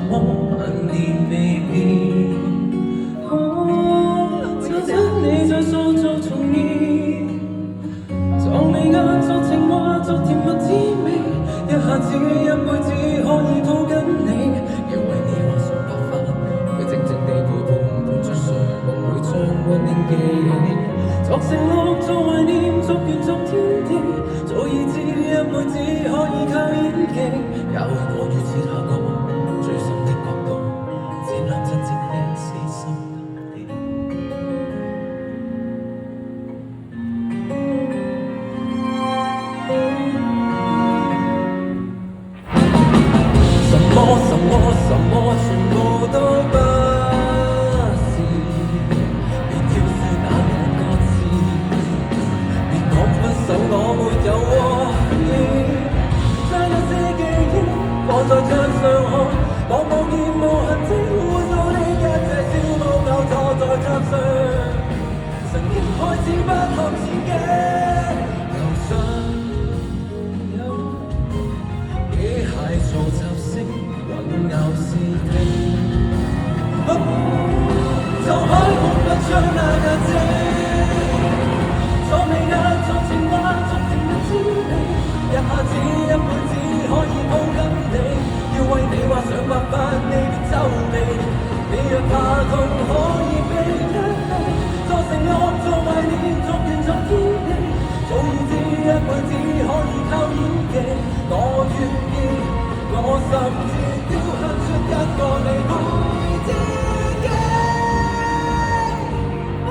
麼萬年未變。就請你再塑造重現，像你眼作情話作甜蜜滋味，一下子一輩子可以抱緊你，要為你畫上白髮，會靜靜地陪伴伴着睡夢裏將溫馨記起，作承諾作懷念作緣作天地，早已知一輩子可以靠演技，也為我如此那個最深的角度，展覽真正的死心塌地。什麼全部都不是，別挑選那個歌詞，別講分手我沒有和意，將那些記憶放在桌上看，當無言無痕跡污糟的一切小寶搞錯在桌上，曾經開始不看自己，樓上有機械嘈雜聲混淆視聽，就海看不出那價值，作眉眼作情話作甜蜜滋味，一下子一輩子可以抱緊你，要為你畫上白髮你別皺眉，你若怕痛可以避一避，作承諾作懷念作緣作天地，早已知一輩子可以靠演技，我願意我甚至雕刻出一個你配自己，不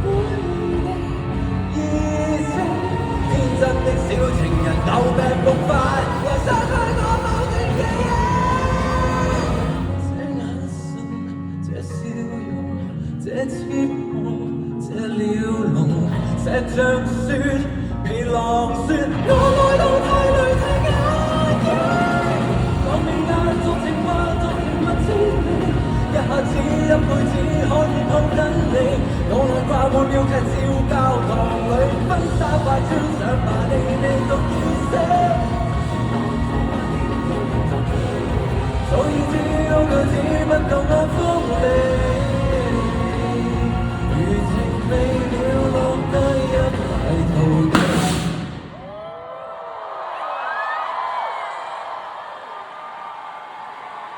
管你意識，天真的小情人舊病復發，又失去我某段記憶，這眼神這笑容這折磨這撩弄，石像雪被浪雪，我愛到太累太壓抑，當眉眼作情話作甜蜜滋味，一下子一輩子可以抱緊你，我來掛滿了劇照教堂裏，婚紗快穿上吧你獨要死，早已知我句子不夠我鋒利。